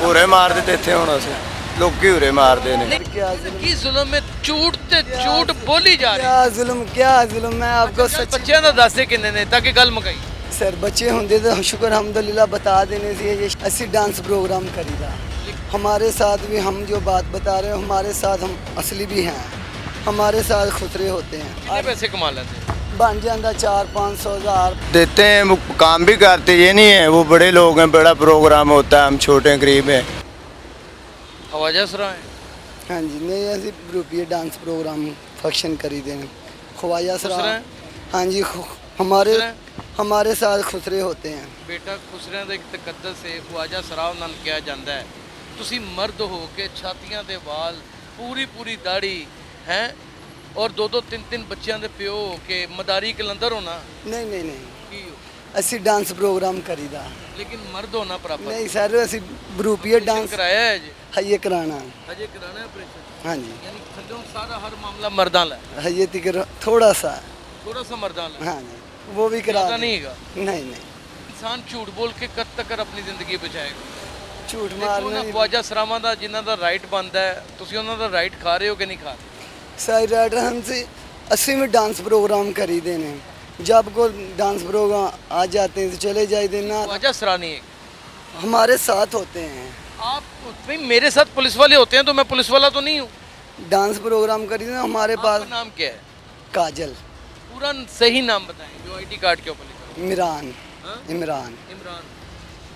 ਉਰੇ ਮਾਰਦੇ ਤੇ ਇੱਥੇ ਹੁਣ ਅਸੀਂ ਲੋਕੀ ਉਰੇ ਮਾਰਦੇ ਨੇ ਕੀ ਜ਼ੁਲਮ ਹੈ ਝੂਠ ਤੇ ਝੂਠ ਬੋਲੀ ਜਾ ਰਹੀ क्या जुल्म मैं आपको ਹੈ ਬੱਚਿਆਂ ਦਾ ਦੱਸਦੇ ਕਿੰਨੇ ਨੇ ਤਾਂ ਕਿ ਗੱਲ ਮੁਕਾਈ सर बच्चे होंगे तो शुक्र हमदुलिल्लाह बता देने से ये ऐसी डांस प्रोग्राम करीदा हमारे साथ भी हम जो बात बता रहे हो हमारे साथ हम असली भी हैं हमारे साथ खुसरे होते हैं ਕਿੰਨੇ ਪੈਸੇ ਕਮਾ ਲੈਂਦੇ बन जाता 400-500 हज़ार देते हैं वो काम भी करते ये नहीं है वो बड़े लोग हैं बड़ा प्रोग्राम होता है हम छोटे गरीब हैं ਖਵਾਜਾ ਸਰਾ ਹੈ हाँ जी नहीं ऐसी रुपये डांस प्रोग्राम फंक्शन करीदे हैं ख्वाजा सरा खुसरा? हाँ जी हमारे खुसरा? हमारे साथ खुसरे होते हैं ਬੇਟਾ ਖੁਸਰਿਆਂ ਦਾ ਇੱਕ ਤਕੱਦਸ ਹੈ ਖਵਾਜਾ ਸਰਾਵ ਨਾਲ ਕਿਹਾ ਜਾਂਦਾ ਹੈ ਤੁਸੀਂ ਮਰਦ ਹੋ ਕੇ ਛਾਤੀਆਂ ਦੇ ਵਾਲ ਪੂਰੀ ਦਾੜੀ ਹੈ ਔਰ ਦੋ ਤਿੰਨ ਬੱਚਿਆਂ ਦੇ ਪਿਓ ਹੋ ਕੇ ਮਦਾਰੀ ਕਲੰਦਰ ਹੋਣਾ नहीं नहीं नहीं ਕੀ ਹੋ ਅਸੀਂ डांस प्रोग्राम करीदा ਲੇਕਿਨ ਮਰਦ ਹੋਣਾ ਬਰਾਬਰ नहीं सर ਅਸੀਂ रुपये डांस ਕਰਾਇਆ ਹੈ ਜੀ हये कराना ਅਜੇ ਕਰਾਣਾ ਹੈ ਆਪਰੇਸ਼ਨ हाँ जी ਯਾਨੀ ਥੱਲੋਂ ਸਾਰਾ ਹਰ ਮਾਮਲਾ ਮਰਦਾਂ ਦਾ हये तिकर थोड़ा सा ਥੋੜਾ ਸਾ ਮਰਦਾਂ ਦਾ हाँ जी वो भी करा ਜ਼ਿਆਦਾ दें। ਨਹੀਂ ਹੈਗਾ नहीं नहीं ਇਨਸਾਨ ਝੂਠ ਬੋਲ ਕੇ ਕਦ ਤੱਕ ਆਪਣੀ ਜ਼ਿੰਦਗੀ ਬਚਾਏਗਾ झूठ ਦੇਖੋ मारना ਨਾ ਖਵਾਜਾ ਸਰਾਵਾਂ ਦਾ ਜਿਨ੍ਹਾਂ ਦਾ ਰਾਈਟ ਬਣਦਾ ਹੈ ਤੁਸੀਂ ਉਹਨਾਂ ਦਾ ਰਾਈਟ ਖਾ ਰਹੇ ਹੋ ਕਿ ਨਹੀਂ ਖਾ ਰਹੇ साई राइडर हमसे 80 में डांस प्रोग्राम करी देने जब को डांस प्रोग्राम आ जाते हैं तो चले जाए देना खवाजा सरानी है हमारे साथ होते हैं आप भाई मेरे साथ पुलिस वाले होते हैं तो मैं पुलिस वाला तो नहीं हूँ डांस प्रोग्राम करी देना हमारे आपका पास नाम क्या है काजल पूरा सही नाम बताएं जो आईडी कार्ड के ऊपर लिखा इमरान हाँ? इमरान है।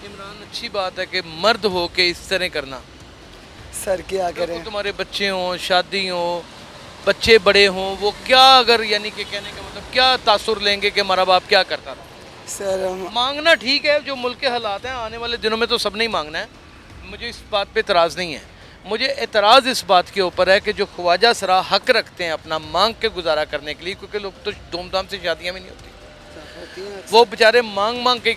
इमरान अच्छी बात है कि मर्द हो के इस तरह करना सर क्या करें देखो तुम्हारे बच्चे हों शादी हो बच्चे बड़े हों वो क्या अगर यानी कि कहने का मतलब क्या तासुर लेंगे कि हमारा बाप क्या करता था सर हम मांगना ठीक है जो मुल्क के हालात हैं आने वाले दिनों में तो सब नहीं मांगना है मुझे इस बात पे इतराज़ नहीं है मुझे एतराज़ इस बात के ऊपर है कि जो ख्वाजा सरा हक रखते हैं अपना मांग के गुजारा करने के लिए क्योंकि लोग तो धूमधाम से शादियाँ भी नहीं होती वो बेचारे मांग के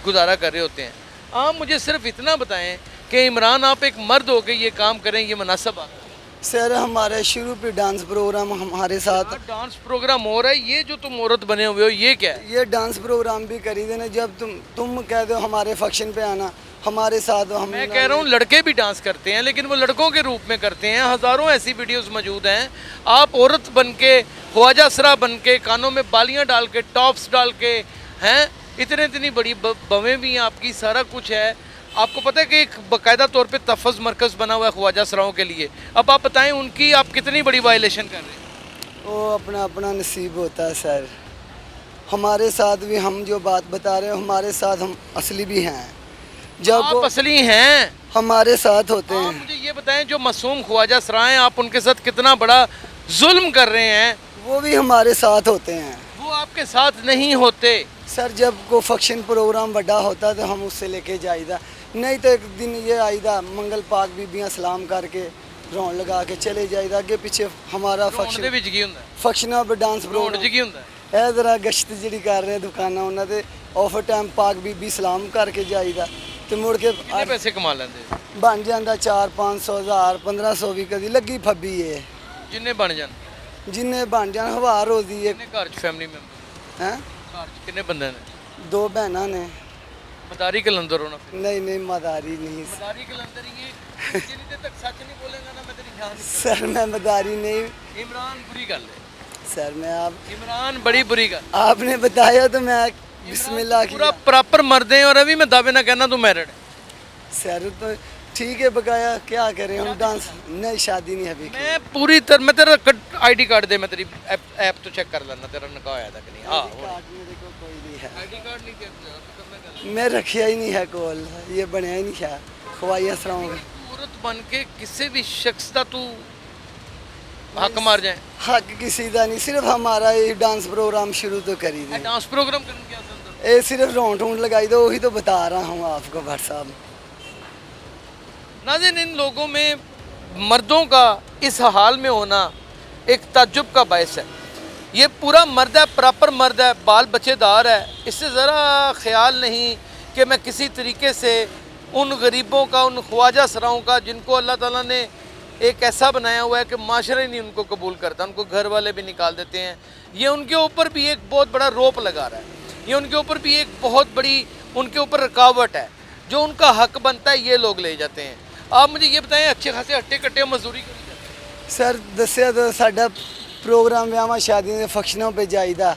गुजारा कर रहे होते हैं आप मुझे सिर्फ इतना बताएं कि इमरान आप एक मर्द हो के ये काम करें ये मुनासिब बात है सर हमारे शुरू पे डांस प्रोग्राम हमारे साथ डांस प्रोग्राम हो रहा है ये जो तुम औरत बने हुए हो ये क्या है ये डांस प्रोग्राम भी करी देना जब तुम कह दो हमारे फंक्शन पे आना हमारे साथ हम मैं कह रहा हूँ लड़के भी डांस करते हैं लेकिन वो लड़कों के रूप में करते हैं हज़ारों ऐसी वीडियोस मौजूद हैं आप औरत बन के ख्वाजा सरा बन के कानों में बालियाँ डाल के टॉप्स डाल के हैं इतनी बड़ी बवें भी हैं आपकी सारा कुछ है आपको पता है कि एक बाकायदा तौर पे तहफ़्फ़ुज़ मरकज़ बना हुआ है ख्वाजा सराओं के लिए अब आप बताएं उनकी आप कितनी बड़ी वायलेशन कर रहे हैं वो अपना अपना नसीब होता है सर हमारे साथ भी हम जो बात बता रहे हो हमारे साथ हम असली भी हैं जब आप असली हैं हमारे साथ होते आप हैं मुझे ये बताएं जो मासूम ख्वाजा सरा हैं आप उनके साथ कितना बड़ा जुल्म कर रहे हैं वो भी हमारे साथ होते हैं वो आपके साथ नहीं होते सर जब को फंक्शन प्रोग्राम बड़ा होता तो हम उससे लेके जाइदा नहीं तो एक दिन ये आईदा मंगल पाक बीबियाँ सलाम करके रौन लगा के चले जाइदा आगे पीछे हमारा ਰੋਣ ਦੇ फंक्शन ਵਿੱਚ ਕੀ ਹੁੰਦਾ फंक्शना पर डांस ਰੋਣ प्रोग्राम 'ਚ ਕੀ ਹੁੰਦਾ ਇਹ ਜ਼ਰਾ ਗਸ਼ਤ ਜਿਹੜੀ ਕਰ ਰਹੇ ਦੁਕਾਨਾਂ ਉਹਨਾਂ ਦੇ ਆਫਰ ਟਾਈਮ ਪਾਕ ਬੀਬੀ ਸਲਾਮ ਕਰਕੇ ਜਾਈਦਾ ਤੇ ਮੁੜ ਕੇ ਕਿੰਨੇ ਪੈਸੇ ਕਮਾ ਲੈਂਦੇ ਬਣ ਜਾਂਦਾ 4-500 ਹਜ਼ਾਰ 1500 ਵੀ ਕਦੀ ਲੱਗੀ ਫੱਬੀ ਏ ਜਿੰਨੇ ਬਣ ਜਾਣ ਜਿੰਨੇ ਬਣ ਜਾਣ ਹਵਾ ਰੋਜ਼ੀ ਏ ਕਿੰਨੇ ਘਰ 'ਚ ਫੈਮਿਲੀ ਮੈਂਬਰ ਹੈ ਘਰ 'ਚ ਕਿੰਨੇ ਬੰਦੇ ਨੇ ਦੋ ਭੈਣਾਂ ਨੇ मदारी कलंदर होना फिर नहीं नहीं मदारी नहीं मदारी कलंदर ये जितनी देर तक सच नहीं बोलेगा ना मैं तेरी जान नहीं सर मैं मदारी नहीं दूंगा। इमरान बुरी गल है सर मैं आप इमरान बड़ी बुरी गल आपने बताया तो मैं बिस्मिल्लाह पूरा किया प्रॉपर मर्द हैं और अभी मैं दावे ना कहना तू मैरिड है सर तो ठीक है बकाया क्या करें हम डांस नहीं शादी नहीं अभी मैं पूरी तरह मैं तेरा आईडी कार्ड दे मैं तेरी ऐप तो चेक कर लेना तेरा निकाह आया था कि नहीं हाँ कार्ड मेरे को कोई नहीं है आईडी कार्ड नहीं दिया मैं रखिया ही नहीं है कोल ये बनया ही नहीं है ख्वाजा सराओं का औरत बन के किसी भी शख्स का तू हक मार जाए हक किसी का नहीं सिर्फ हमारा ये डांस प्रोग्राम शुरू तो करी दे डांस प्रोग्राम करने क्या अंदर ये सिर्फ रौंड ढूंढ लगाई दो वही तो बता रहा हूँ आपको भट्ट साहब नाज़रीन इन लोगों में मर्दों का इस हाल में होना एक ताज्जुब का बायस है ये पूरा मर्द है प्रॉपर मर्द है बाल बच्चेदार है इससे ज़रा ख्याल नहीं कि मैं किसी तरीके से उन गरीबों का उन ख्वाजा सराओं का जिनको अल्लाह ताला ने एक ऐसा बनाया हुआ है कि माशरा नहीं उनको कबूल करता उनको घर वाले भी निकाल देते हैं ये उनके ऊपर भी एक बहुत बड़ा रोप लगा रहा है ये उनके ऊपर भी एक बहुत बड़ी उनके ऊपर रुकावट है जो उनका हक बनता है ये लोग ले जाते हैं। आप मुझे ये बताएं, अच्छे खासे हट्टे कट्टे मजदूरी करी जाती है? सर दसिया तो साडा प्रोग्राम ब्याह शादियों के फंक्शनों पे जाइदा,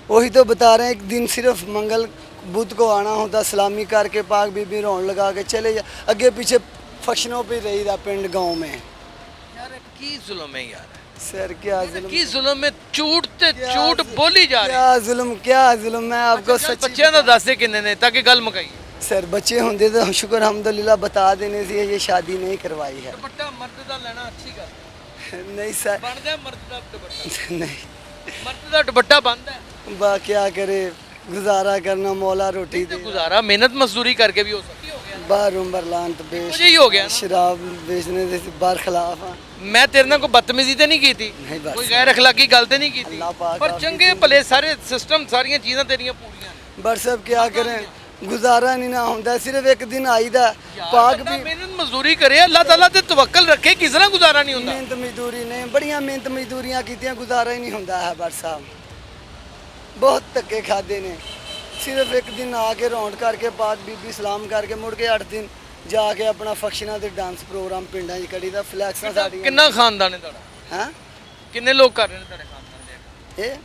वही तो बता रहे हैं। एक दिन सिर्फ मंगल बुध को आना होता, सलामी करके पाक बीबी रोन लगा के चले जा, अगे पीछे फंक्शनों पे रहीदा पिंड गांव में। यार की जुल्म है यार, सर क्या जुल्म, की जुल्म है, झूठ ते झूठ बोली जा रही है। क्या जुल्म, क्या जुल्म। मैं आपको ਚੱਲ सच ਬੱਚਿਆਂ ਦਾ ਦੱਸ ਦੇ ਕਿੰਨੇ ਨੇ ਤਾਂ ਕਿ ਗੱਲ ਮੁਕਾਈਏ। सर बच्चे होंगे तो शुक्र अल्हम्दुलिल्लाह बता देने से ये शादी नहीं करवाई है। ਦੁਪੱਟਾ ਮਰਦ ਦਾ ਲੈਣਾ ਅੱਛੀ ਗੱਲ, नहीं सर ਬਣਦਾ ਮਰਦ ਦਾ ਦੁਪੱਟਾ, नहीं, ਮਰਦ ਦਾ ਦੁਪੱਟਾ ਬਣਦਾ ਹੈ। बा क्या करे, गुजारा करना मौला रोटी तो दे। गुजारा मेहनत मजदूरी करके भी हो सकती हो गया। बाहर उम्र लान तो बेच मुझे ही हो गया ना। शराब बेचने से बार खिलाफ हाँ। मैं तेरे ਨਾਲ ਕੋਈ ਬਦਤਮੀਜ਼ੀ ਤੇ ਨਹੀਂ ਕੀਤੀ, नहीं बस ਕੋਈ ਗੈਰ ਅਖਲਾਕੀ ਗੱਲ ਤੇ ਨਹੀਂ ਕੀਤੀ, अल्लाह पाक ਪਰ आपकी ਚੰਗੇ ਭਲੇ ਸਾਰੇ ਸਿਸਟਮ ਸਾਰੀਆਂ ਚੀਜ਼ਾਂ ਤੇਰੀਆਂ ਪੂਰੀਆਂ ਨੇ। बस अब क्या करें, गुजारा नहीं ना होता, सिर्फ एक दिन आई दा पाक ਬੰਦਾ भी ਮਿਹਨਤ ਮਜ਼ਦੂਰੀ ਕਰੇ, ਅੱਲਾਹ ਤਾਲਾ ਤੇ ਤਵੱਕਲ ਰੱਖੇ, किस तरह गुजारा नहीं ਹੁੰਦਾ। मेहनत मजदूरी नहीं, बड़िया मेहनत मजदूरियां कीतियां, गुजारा ही नहीं होता है। बस साहब बहुत धक्के खादे ने, सिर्फ एक दिन आके रौंड करके पाक बीबी सलाम करके मुड़ के 8 दिन जाके अपना फंक्शनां ते डांस प्रोग्राम पिंडां 'ਚ करीदा, फ्लैक्सां साड़ियां ਕਿੰਨਾ ਖਾਨਦਾਨ ਹੈ ਤੁਹਾਡਾ, हैं। ਕਿੰਨੇ ਲੋਕ ਕਰ ਰਹੇ ਨੇ ਤੁਹਾਡੇ ਖਾਨਦਾਨ ਦੇ? ये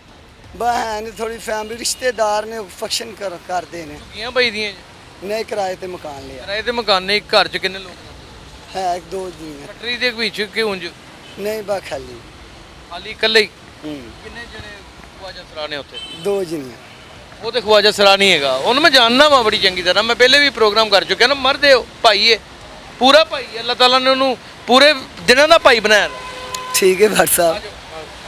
बहन थोड़ी फैमिली रिश्तेदार ने फंक्शन करते ने, ਕੀਆਂ ਬਈ ਦੀਆਂ नए किराए ते मकान लिया ਕਿਰਾਏ ਤੇ ਮਕਾਨ ਨੇ, ਇੱਕ ਘਰ ਚ ਕਿੰਨੇ ਲੋਕ ਨੇ? है, एक दो दिन है। ਪਟਰੀ ਦੇ ਵਿੱਚ ਕਿ ਉਂਝ नहीं बा खाली ਖਾਲੀ ਇਕੱਲੇ ਹੀ? हम्म, ਕਿੰਨੇ ਜਣੇ ਖਵਾਜਾ ਸਰਾ ਨੇ ਉੱਥੇ? 2 जने ਉਹ ਤੇ ਖਵਾਜਾ ਸਰਾ ਨਹੀਂ ਹੈਗਾ, ਉਹਨੂੰ ਮੈਂ ਜਾਣਦਾ ਵਾਂ ਬੜੀ ਚੰਗੀ ਤਰ੍ਹਾਂ, ਮੈਂ ਪਹਿਲੇ ਵੀ ਪ੍ਰੋਗਰਾਮ ਕਰ ਚੁੱਕਿਆ ਨਾ। ਮਰਦੇ ਹੋ ਭਾਈ ਹੈ, ਪੂਰਾ ਭਾਈ ਹੈ, ਅੱਲਾਹ ਤਾਲਾ ਨੇ ਉਹਨੂੰ ਪੂਰੇ ਦਿਨਾਂ ਦਾ ਭਾਈ ਬਣਾਇਆ ਹੈ। ठीक है भाई साहब।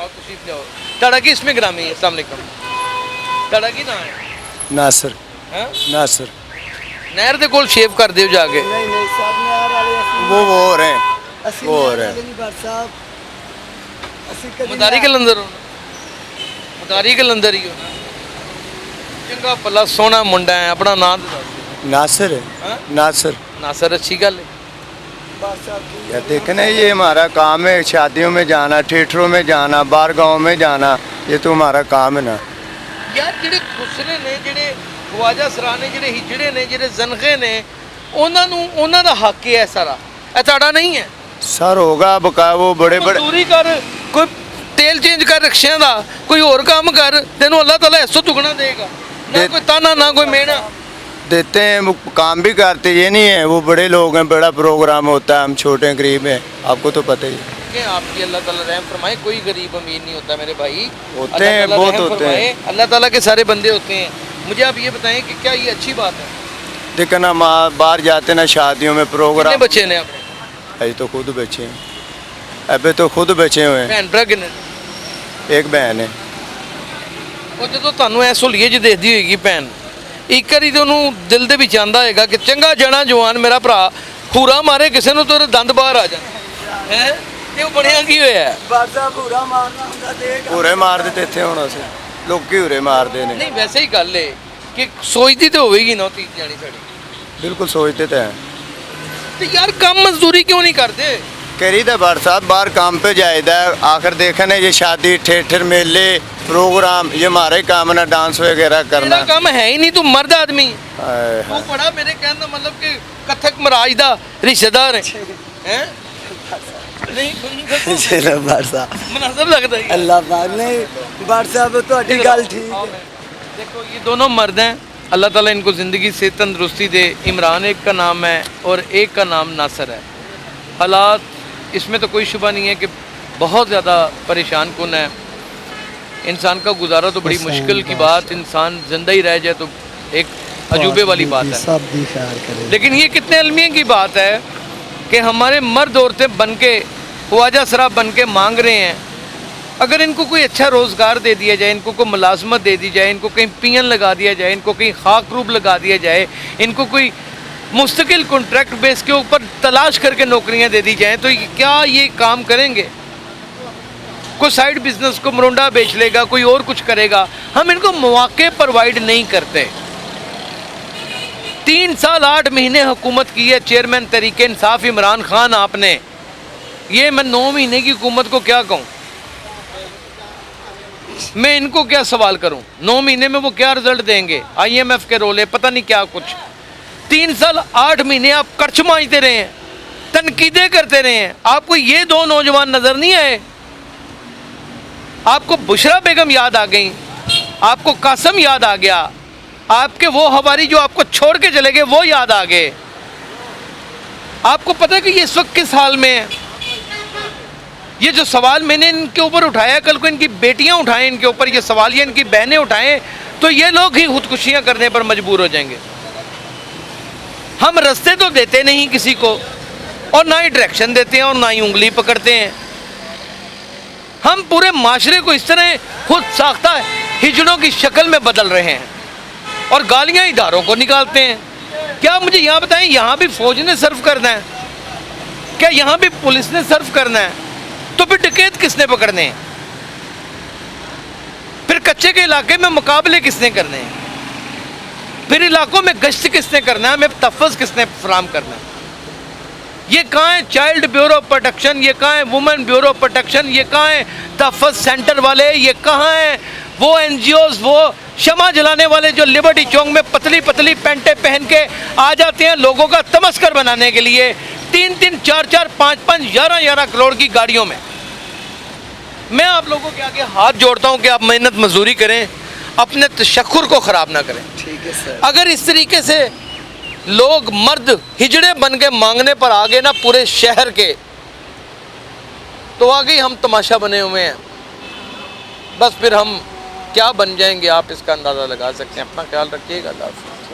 ਆਓ ਤੁਸੀਂ ਲਿਆਓ। ਤੁਹਾਡਾ ਕੀ ਇਸਮੇ ਗ੍ਰਾਮੀ ਹੈ? अस्सलाम वालेकुम। ਤੁਹਾਡਾ ਕੀ ਨਾਮ ਹੈ? नासिर ਹੈ नासिर ਨਹਿਰ ਦੇ ਕੋਲ ਸ਼ੇਵ ਕਰ ਦਿਓ ਜਾ ਕੇ। नहीं नहीं साहब, नहर वाले वो हो रहे हैं, असली वो नहर रहे वाले नहीं भाई साहब, असली कभी ਮਦਾਰੀ नहर- ਕੇ ਲੰਦਰ ਹੋ, ਮਦਾਰੀ ਕੇ ਲੰਦਰ ਹੀ ਹੋ ਨਾ। ਚੰਗਾ ਭਲਾ ਸੋਹਣਾ ਮੁੰਡਾ ਹੈ, ਆਪਣਾ ਨਾਮ ਦੱਸ। नासिर है, हाँ? नासिर। ਨਾਸਰ ਅੱਛੀ ਗੱਲ ਹੈ। भाई साहब की- यार देखना ये हमारा काम है, शादियों में जाना, थिएटरों में जाना, बाहर गाँव में जाना, ये तो हमारा काम है ना। ਯਾਰ ਜਿਹੜੇ ਖੁਸਰੇ ਨੇ, ਜਿਹੜੇ ਖਵਾਜਾ ਸਰਾ ਨੇ, ਜਿਹੜੇ ਹਿਜੜੇ ਨੇ, ਜਿਹੜੇ ਜ਼ਨਖੇ ਨੇ, ਉਹਨਾਂ ਨੂੰ ਉਹਨਾਂ ਦਾ ਹੱਕ ਹੈ ਸਾਰਾ, ਇਹ ਤੁਹਾਡਾ ਨਹੀਂ ਹੈ। सर होगा बका, वो बड़े बड़े ਮਜ਼ਦੂਰੀ ਕਰ, ਕੋਈ ਤੇਲ ਚੇਂਜ ਕਰ ਰਿਕਸ਼ਿਆਂ ਦਾ, ਕੋਈ ਹੋਰ ਕੰਮ ਕਰ, ਤੈਨੂੰ ਅੱਲਾਹ ਤਾਲਾ ਇਸ ਤੋਂ ਦੁੱਗਣਾ ਦੇਗਾ। ਨਾ ਦੇ- ਕੋਈ ਤਾਨਾ, ਨਾ ਕੋਈ ਮਿਹਣਾ। देते हैं, वो काम भी करते, ये नहीं है वो बड़े लोग हैं, बड़ा प्रोग्राम होता है, हम छोटे गरीब हैं, आपको तो पता ही है। कि आपकी अल्लाह ताला रहम फरमाए, कोई गरीब अमीर नहीं होता मेरे भाई, होते अल्लाह हैं, ताला बहुत रहम होते हैं। फरमाए, अल्लाह ताला के सारे बंदे होते हैं। मुझे आप ये बताएं कि क्या ये अच्छी बात है? देखना बाहर जाते ना शादियों में कितने प्रोग्राम, बच्चे ने अपने? अभी तो खुद बचे हैं, अबे तो खुद बचे हुए हैं, भैन भरा किन्ने? एक बहन है। ਉਹ ਜਦੋਂ ਤੁਹਾਨੂੰ ਐ ਸਹੂਲੀਅਤ ਚ ਦੇਖਦੀ ਹੋਏਗੀ ਭੈਣ, ਇੱਕ ਵਾਰੀ ਤੇ ਉਹਨੂੰ ਦਿਲ ਦੇ ਵਿੱਚ ਆਂਦਾ ਹੋਏਗਾ ਕਿ ਚੰਗਾ ਜਣਾ ਜਵਾਨ ਮੇਰਾ ਭਰਾ ਹੂਰਾ ਮਾਰੇ ਕਿਸੇ ਨੂੰ, ਤੇ ਦੰਦ ਬਾਹਰ ਆ ਜਾਣ ਹੈ। ਤੇ ਉਹ ਬਣਿਆ ਕੀ ਹੋਇਆ ਹੈ? भाई साहब पूरा मारना होता देगा। पूरे मार देते थे होना से, लोग की उरे मार देने, ਨਹੀਂ ਵੈਸੇ ਹੀ ਗੱਲ ਏ ਕਿ ਸੋਚਦੀ ਤੇ ਹੋਵੇਗੀ ਨਾ ਉਹ ਧੀ ਜਾਣੀ ਸਾਡੀ। बिल्कुल सोचते थे। ਤੇ ਯਾਰ ਕੰਮ ਮਜ਼ਦੂਰੀ ਕਿਉਂ ਨਹੀਂ ਕਰਦੇ? करी था बार साहब, बाहर काम पे जायदा है, आखिर देखने ये शादी थिएटर मेले प्रोग्राम, ये हमारा ही काम है ना, डांस वगैरह करना। ਤੇਰਾ ਕੰਮ ਹੈ ਹੀ ਨਹੀਂ, ਤੂੰ ਮਰਦ ਆਦਮੀ। हाय ਤੂੰ हाय। ਬੜਾ, ਮੇਰੇ ਕਹਿਣ ਦਾ ਮਤਲਬ ਕਿ ਕਥਕ ਮਹਾਰਾਜ ਦਾ ਰਿਸ਼ਤੇਦਾਰ ਹੈ ਹੈ ਨਹੀਂ ਕੋਈ चलो भाई साहब, ਮਨਾਸਬ ਲੱਗਦਾ ਹੈ। अल्लाह पाक नहीं भाई साहब तो गल ठीक है। देखो ये दोनों मर्द हैं, अल्लाह ताला इनको ज़िंदगी से तंदुरुस्ती दे। इमरान एक का नाम है और एक का नाम नासर है। हालात इसमें तो कोई शुबा नहीं है कि बहुत ज़्यादा परेशान कुन है। इंसान का गुजारा तो बड़ी मुश्किल की बात, इंसान ज़िंदा ही रह जाए तो एक अजूबे वाली बात है। सब दी खैर करे। लेकिन ये कितने अलमिया की बात है कि हमारे मर्द औरतें बन के ख्वाजा सरा बन के मांग रहे हैं, अगर इनको कोई अच्छा रोज़गार दे दिया जाए, इनको कोई मुलाजमत दे दी जाए, इनको कहीं पियन लगा दिया जाए, इनको कहीं खाक रूब लगा दिया जाए, इनको कोई मुस्तकिल कॉन्ट्रैक्ट बेस के ऊपर तलाश करके नौकरियां दे दी जाएं, तो क्या ये काम करेंगे? कोई साइड बिजनेस को मरोंडा बेच लेगा, कोई और कुछ करेगा। हम इनको मौके प्रोवाइड नहीं करते। 3 साल 8 महीने हुकूमत की है चेयरमैन तरीके इंसाफ इमरान खान आपने। ये मैं 9 महीने की हुकूमत को क्या कहूँ, मैं इनको क्या सवाल करूँ? 9 महीने में वो क्या रिजल्ट देंगे? IMF के रोले, पता नहीं क्या कुछ। 3 साल 8 महीने आप कर्च मांजते रहे हैं, तनकीदें करते रहे हैं, आपको ये 2 नौजवान नज़र नहीं आए? आपको बुशरा बेगम याद आ गई, आपको कासम याद आ गया, आपके वो हवारी जो आपको छोड़ के चले गए वो याद आ गए। आपको पता है कि ये इस वक्त किस हाल में है? ये जो सवाल मैंने इनके ऊपर उठाया, कल को इनकी बेटियां उठाएं इनके ऊपर ये सवाल, या इनकी बहनें उठाएं, तो ये लोग ही खुदकुशियां करने पर मजबूर हो जाएंगे। हम रास्ते तो देते नहीं किसी को, और ना ही डायरेक्शन देते हैं और ना ही उंगली पकड़ते हैं। हम पूरे माशरे को इस तरह खुद साख्ता हिजड़ों की शक्ल में बदल रहे हैं और गालियां इदारों को निकालते हैं। क्या मुझे यहाँ बताएं, यहाँ भी फौज ने सर्व करना है क्या? यहाँ भी पुलिस ने सर्व करना है? तो फिर डकैत किसने पकड़ने हैं? फिर कच्चे के इलाके में मुकाबले किसने करने हैं? फिर इलाकों में गश्त किसने करना है? हमें तहफ़्फ़ुज़ किसने फराहम करना है? ये कहाँ है चाइल्ड ब्यूरो प्रोटेक्शन? ये कहाँ है वुमेन ब्यूरो प्रोटेक्शन? ये कहाँ है तहफ़्फ़ुज़ सेंटर वाले? ये कहाँ है वो NGOs, वो शमा जलाने वाले जो लिबर्टी चौक में पतली पतली पैंटें पहन के आ जाते हैं लोगों का तमस्कर बनाने के लिए, 3-3, 4-4, 5-5, 11-11 करोड़ की गाड़ियों में। मैं आप लोगों के आगे हाथ जोड़ता हूं कि आप मेहनत मजदूरी करें, अपने तशक्कुर को ख़राब ना करें। ठीक है सर। अगर इस तरीके से लोग मर्द हिजड़े बन के मांगने पर आ गए ना पूरे शहर के, तो आगे हम तमाशा बने हुए हैं। बस फिर हम क्या बन जाएंगे आप इसका अंदाज़ा लगा सकते हैं। अपना ख्याल रखिएगा। अल्लाह हाफ़िज़।